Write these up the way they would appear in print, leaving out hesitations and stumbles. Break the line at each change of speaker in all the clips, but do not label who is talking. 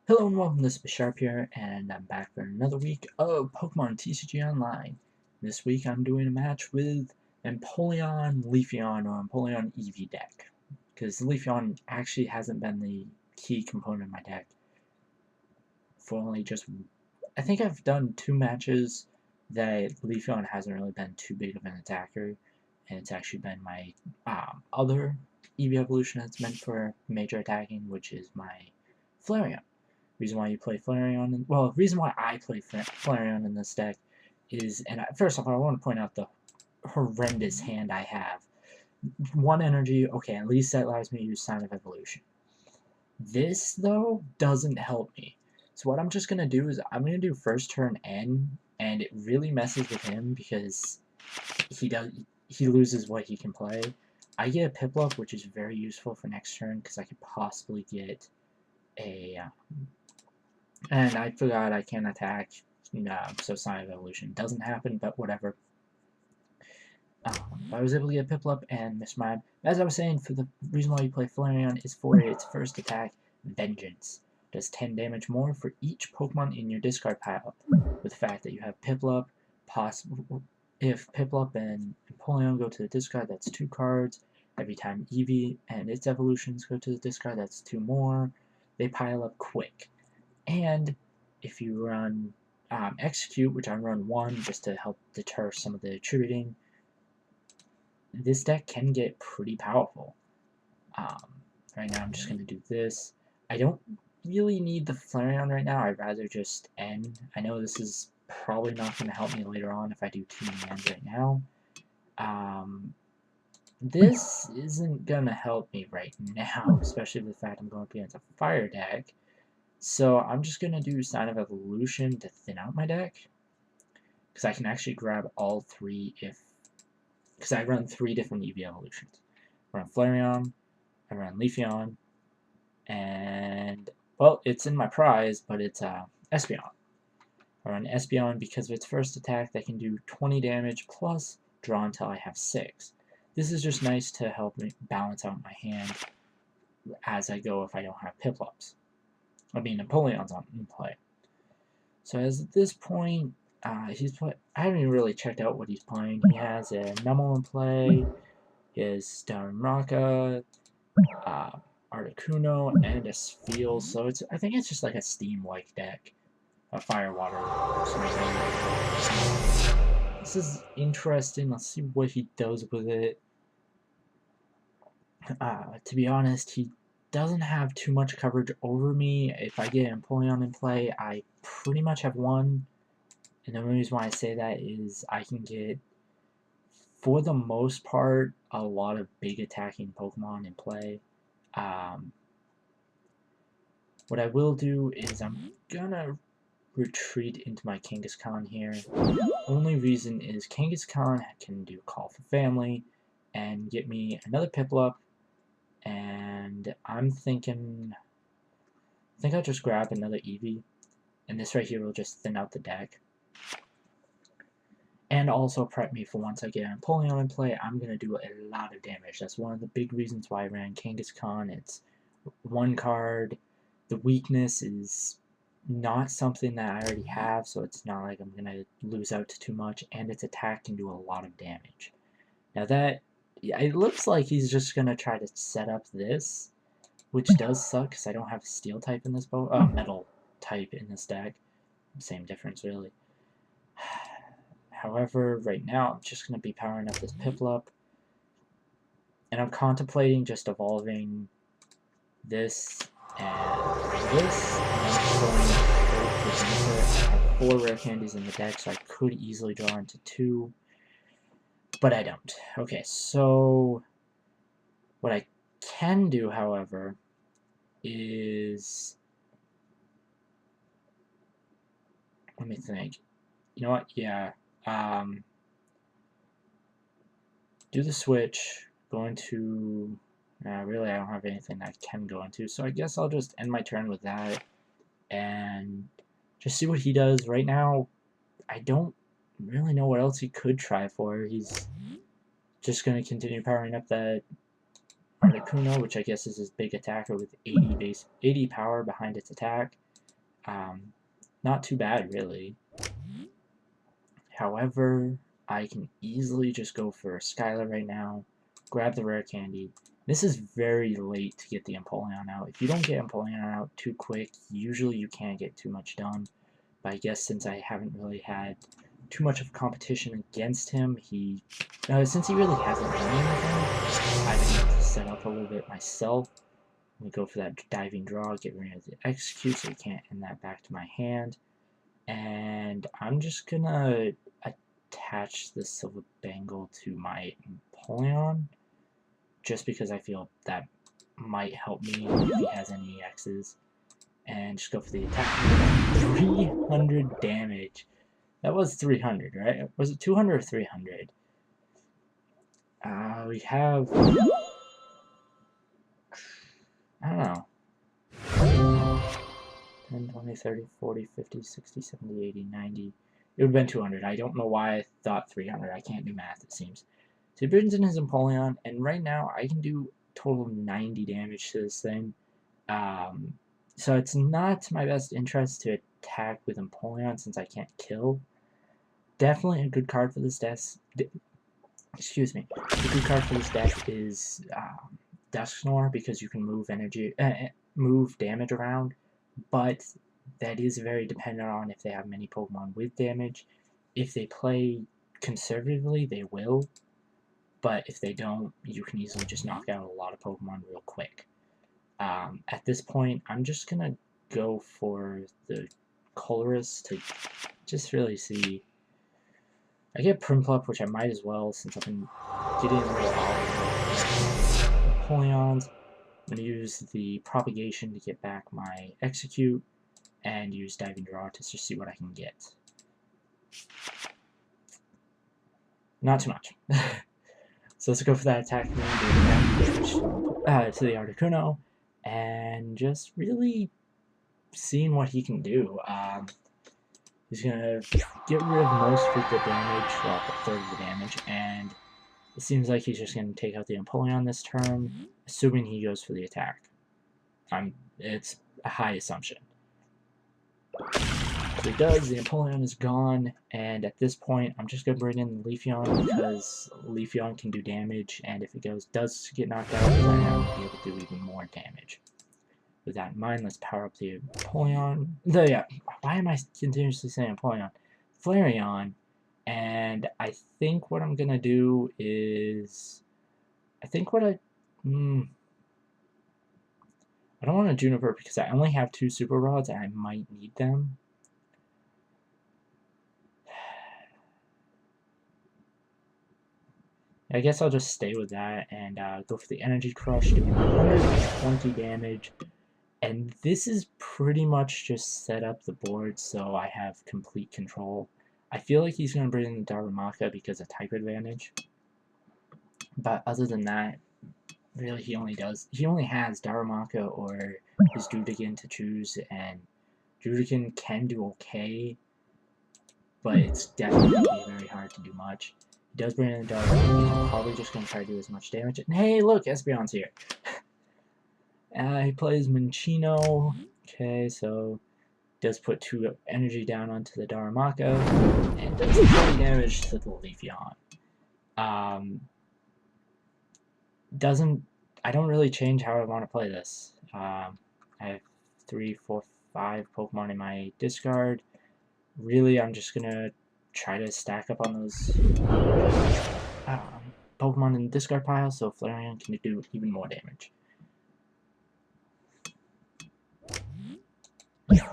Hello and welcome, this is Bisharp here, and I'm back for another week of Pokemon TCG Online. This week I'm doing a match with Empoleon, Leafeon, or Empoleon Eevee deck. Because Leafeon actually hasn't been the key component of my deck for only just... I think I've done 2 matches that Leafeon hasn't really been too big of an attacker, and it's actually been my other Eevee evolution that's meant for major attacking, which is my Flareon. Reason why you play Flareon, well, reason why I play Flareon in this deck is, and first off, I want to point out the horrendous hand I have. 1 energy, okay, at least that allows me to use Sign of Evolution. This, though, doesn't help me. So what I'm just going to do is, I'm going to do first turn N, and it really messes with him because he loses what he can play. I get a Piplup, which is very useful for next turn, because I could possibly get a... and I forgot I can't attack, so Sign of Evolution doesn't happen, but whatever. I was able to get Piplup and Miss Mime. As I was saying, for the reason why you play Flareon is for its first attack, Vengeance. Does 10 damage more for each Pokemon in your discard pile. With the fact that you have Piplup, if Piplup and Empoleon go to the discard, that's 2 cards. Every time Eevee and its evolutions go to the discard, that's 2 more. They pile up quick. And if you run Execute, which I run 1 just to help deter some of the attributing, this deck can get pretty powerful. Right now I'm just going to do this. I don't really need the Flareon right now. I'd rather just end. I know this is probably not going to help me later on if I do too many ends right now. This isn't going to help me right now, especially with the fact I'm going up against a fire deck. So I'm just going to do Sign of Evolution to thin out my deck. Because I can actually grab all 3 because I run 3 different Eevee evolutions. I run Flareon, I run Leafeon, and, well, it's in my prize, but it's Espeon. I run Espeon because of its first attack that can do 20 damage plus draw until I have 6. This is just nice to help me balance out my hand as I go if I don't have Piplups. I mean, Empoleon's in play. So as at this point, I haven't even really checked out what he's playing. He has a Numel in play, his Darumaka, Articuno, and a Spheal. So I think it's just like a Steam-like deck, a Firewater or something. This is interesting. Let's see what he does with it. To be honest, he doesn't have too much coverage over me. If I get Empoleon in play, I pretty much have won. And the reason why I say that is I can get, for the most part, a lot of big attacking Pokemon in play. What I will do is I'm gonna retreat into my Kangaskhan here. Only reason is Kangaskhan can do Call for Family and get me another Piplup. And I'm thinking, I think I'll just grab another Eevee, and this right here will just thin out the deck. And also prep me for once I get Empoleon in play, I'm going to do a lot of damage. That's one of the big reasons why I ran Kangaskhan. It's 1 card. The weakness is not something that I already have, so it's not like I'm going to lose out to too much, and its attack can do a lot of damage. Now that, it looks like he's just going to try to set up this, which does suck because I don't have Steel type in this Metal type in this deck. Same difference, really. However, right now I'm just going to be powering up this Piplup, and I'm contemplating just evolving this and this, and I'm going I have 4 rare candies in the deck, so I could easily draw into 2, but I don't. Okay, so what I can do, however, is, let me think. You know what? Yeah. Do the switch, go into, really I don't have anything I can go into, so I guess I'll just end my turn with that, and just see what he does. Right now, I don't really know what else he could try for. He's just going to continue powering up that Articuno, which I guess is his big attacker with 80 power behind its attack. Not too bad, really. However, I can easily just go for a Skylar right now, grab the rare candy. This is very late to get the Empoleon out. If you don't get Empoleon out too quick, usually you can't get too much done. But I guess since I haven't really had too much of competition against him, since he really hasn't done anything, I've been able to set up a little bit myself. I'm going to go for that diving draw, get rid of the execute so he can't end that back to my hand. And I'm just going to attach the Silver Bangle to my Empoleon, just because I feel that might help me if he has any X's. And just go for the attack. 300 damage. That was 300, right? Was it 200 or 300? We have... I don't know. 10, 20, 30, 40, 50, 60, 70, 80, 90. It would have been 200. I don't know why I thought 300. I can't do math, it seems. So he brings in his Empoleon, and right now I can do a total of 90 damage to this thing. So it's not my best interest to attack with Empoleon since I can't kill. Definitely a good card for this deck. Excuse me. A good card for this deck is Dusknoir because you can move damage around, but that is very dependent on if they have many Pokemon with damage. If they play conservatively, they will, but if they don't, you can easily just knock out a lot of Pokemon real quick. At this point, I'm just gonna go for the Colorus to just really see. I get Primplup, which I might as well since I've been getting a little Empoleons. I'm gonna use the Propagation to get back my Execute, and use Diving Draw to just see what I can get. Not too much. So let's go for that attack, doing damage to the Articuno, and just really seeing what he can do. He's going to get rid of most of the damage, well, a third of the damage, and it seems like he's just going to take out the Empoleon this turn, assuming he goes for the attack. It's a high assumption. So he does, the Empoleon is gone, and at this point, I'm just going to bring in Leafeon because Leafeon can do damage, and if it does get knocked out, Flareon will be able to do even more damage. With that in mind, let's power up the Empoleon. Why am I continuously saying Empoleon? Flareon, and I think what I'm going to do is... I don't want a Juniper because I only have 2 Super Rods and I might need them. I guess I'll just stay with that and go for the Energy Crush, doing 120 damage. And this is pretty much just set up the board so I have complete control. I feel like he's going to bring in the Darumaka because of type advantage. But other than that, really he only has Darumaka or his Judican to choose, and Judican can do okay, but it's definitely going to be very hard to do much. He does bring in the Darumaka, he's probably just going to try to do as much damage. And hey, look, Espeon's here. He plays Minccino. Okay, so does put 2 energy down onto the Darumaka, and does 20 damage to the Leafeon. I don't really change how I want to play this. I have 3, 4, 5 Pokemon in my discard. Really, I'm just gonna try to stack up on those Pokemon in the discard pile so Flareon can do even more damage.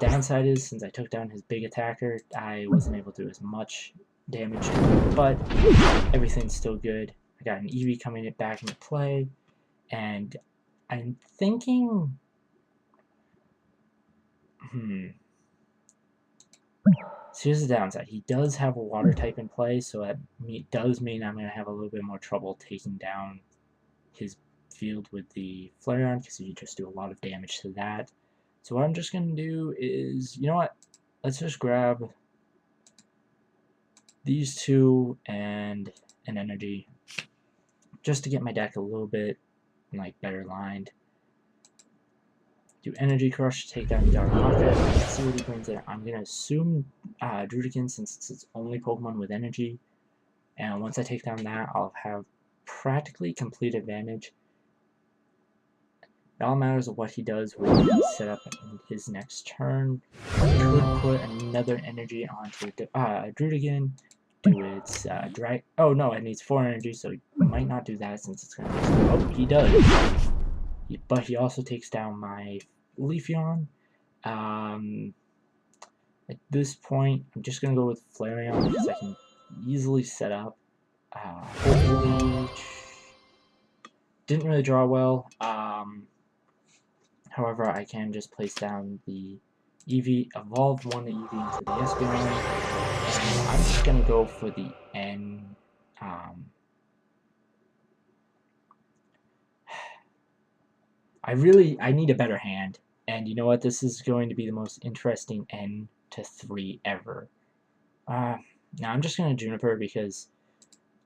Downside is, since I took down his big attacker, I wasn't able to do as much damage to him, but everything's still good. I got an Eevee coming back into play, and I'm thinking... So here's the downside. He does have a water type in play, so that does mean I'm going to have a little bit more trouble taking down his field with the Flareon, because you just do a lot of damage to that. So what I'm just going to do is, you know what, let's just grab these 2 and an energy, just to get my deck a little bit, like, better lined. do Energy Crush, take down Darumaka, and see what he brings in. I'm going to assume Drudigan since it's its only Pokemon with energy. And once I take down that, I'll have practically complete advantage. It all matters of what he does with the setup in his next turn. Could put another energy onto Drudigan, do its drag. Oh no, it needs 4 energy, so he might not do that since it's going to. Oh, he does. But he also takes down my Leafeon. At this point, I'm just going to go with Flareon because I can easily set up. Hopefully, didn't really draw well. However, I can just place down the Eevee, evolve one Eevee into the Espeon, and I'm just going to go for the N. I need a better hand, and you know what? This is going to be the most interesting N to 3 ever. Now I'm just going to Juniper because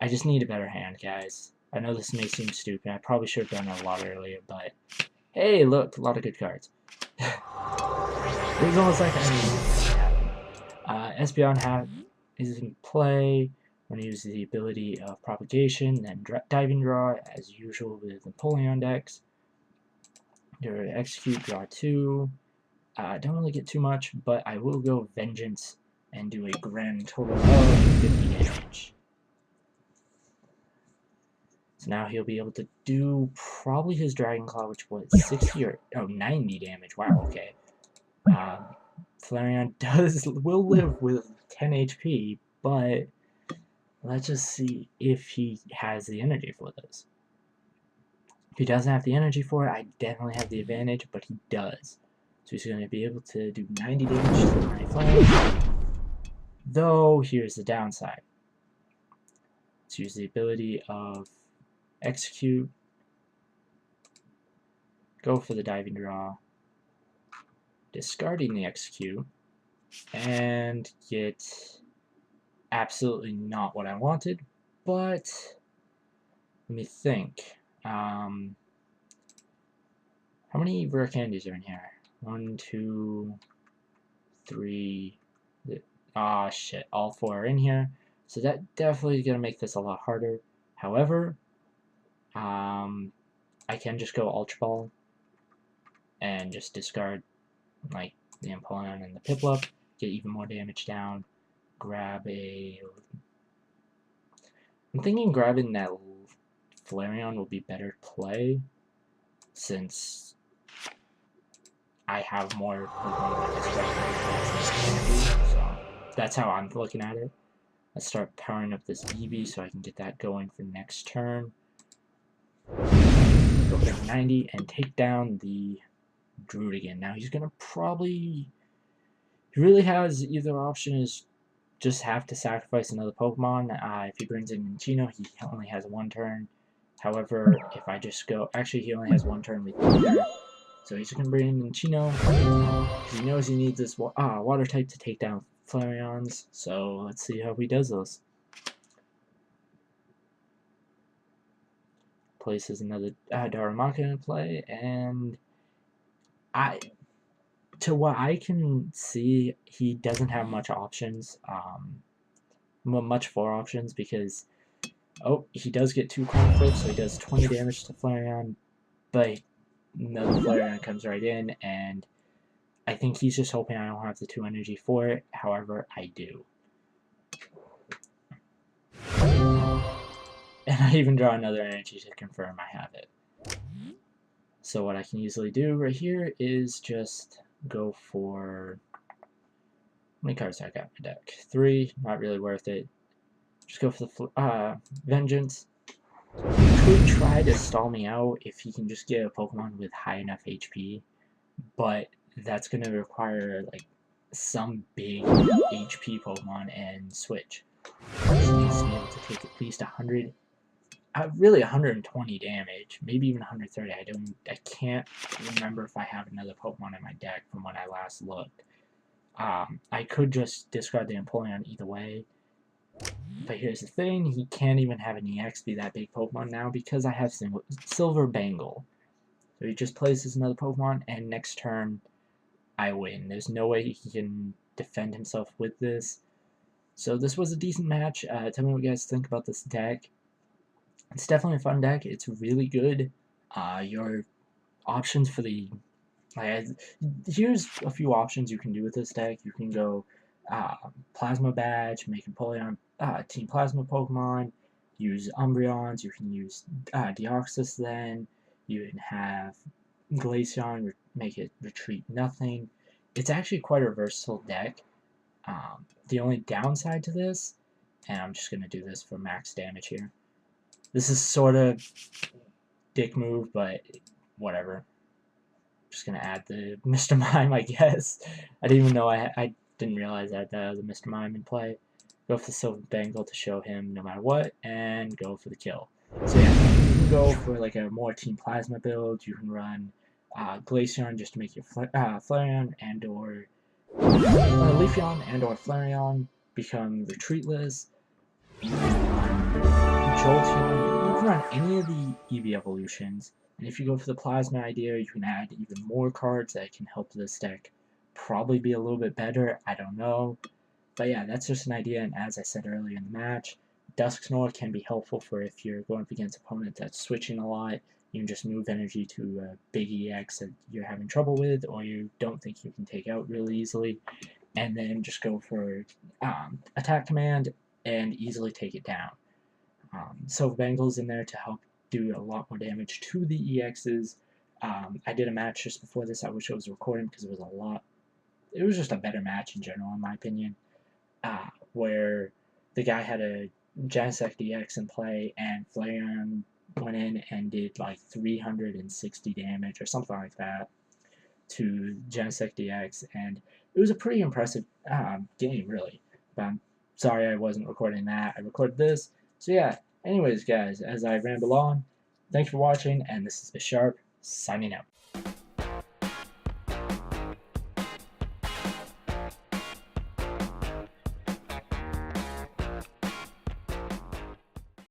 I just need a better hand, guys. I know this may seem stupid. I probably should have done it a lot earlier, but hey, look, a lot of good cards. It was almost like I knew Espeon is in play. I'm going to use the ability of Propagation, then Diving Draw, as usual with Empoleon decks. Execute, draw 2. Don't really get too much, but I will go Vengeance and do a grand total of 50 damage. So now he'll be able to do probably his Dragon Claw, which was 60 or 90 damage. Wow, okay. Flareon will live with 10 HP, but let's just see if he has the energy for this. If he doesn't have the energy for it, I definitely have the advantage, but he does. So he's going to be able to do 90 damage to my Flareon. Though, here's the downside. Let's use the ability of Execute, go for the Diving Draw, discarding the Execute, and get absolutely not what I wanted, but let me think. How many rare candies are in here? 1, 2, 3. Ah, shit. All 4 are in here. So that definitely is going to make this a lot harder. However, I can just go Ultra Ball and just discard like the Empoleon and the Piplup, get even more damage down, grab a... I'm thinking grabbing that Flareon will be better play, since I have more Pokemon to discard, so that's how I'm looking at it. Let's start powering up this Eevee so I can get that going for next turn. Go for 90 and take down the Drudigan. Now he's gonna probably... He really has either option is just have to sacrifice another Pokemon. If he brings in Minccino, he only has 1 turn. However, if I just go... Actually, he only has 1 turn with Thunder. So he's going to bring in Minccino. He knows he needs this water type to take down Flareons. So let's see how he does this. Places another Darumaka in play, and to what I can see, he doesn't have much options. Much 4 options, because he does get 2 Crown Clips, so he does 20 damage to Flareon, but another Flareon comes right in, and I think he's just hoping I don't have the 2 energy for it. However, I do. And I even draw another energy to confirm I have it. So what I can easily do right here is just go for... How many cards do I got in my deck? 3, not really worth it. Just go for the Vengeance. He could try to stall me out if he can just get a Pokemon with high enough HP, but that's going to require like some big HP Pokemon and switch. He needs to be able to take at least 100, really 120 damage, maybe even 130. I can't remember if I have another Pokemon in my deck from when I last looked. I could just discard the Empoleon either way. But here's the thing, he can't even have an EX be that big Pokemon now because I have Silver Bangle. So he just places another Pokemon, and next turn, I win. There's no way he can defend himself with this. So this was a decent match. Tell me what you guys think about this deck. It's definitely a fun deck. It's really good. Your options for the here's a few options you can do with this deck. You can go Plasma Badge, make Empoleon Team Plasma Pokemon, use Umbreons, you can use Deoxys then, you can have Glaceon, make it retreat nothing. It's actually quite a versatile deck. The only downside to this, and I'm just going to do this for max damage here. This is sort of dick move, but whatever. Just gonna add the Mr. Mime, I guess. I didn't even know I didn't realize that was a Mr. Mime in play. Go for the Silver Bangle to show him no matter what, and go for the kill. So yeah, you can go for like a more Team Plasma build. You can run Glaceon just to make your Flareon and or Leafeon and or Flareon become retreatless. You can run Jolteon. You can run any of the Eevee-evolutions. And if you go for the Plasma idea, you can add even more cards that can help this deck probably be a little bit better. I don't know. But yeah, that's just an idea. And as I said earlier in the match, Dusknoir can be helpful for if you're going up against an opponent that's switching a lot. You can just move energy to a big EX that you're having trouble with or you don't think you can take out really easily. And then just go for attack command and easily take it down. Silver Bangle's in there to help do a lot more damage to the EXs. I did a match just before this. I wish I was recording because it was just a better match in general, in my opinion, where the guy had a Genesect EX in play and Flareon went in and did like 360 damage or something like that to Genesect EX, and it was a pretty impressive game, really. But I'm sorry I wasn't recording that. I recorded this. So yeah, anyways, guys, as I ramble on, thanks for watching, and this is Bisharp, signing out.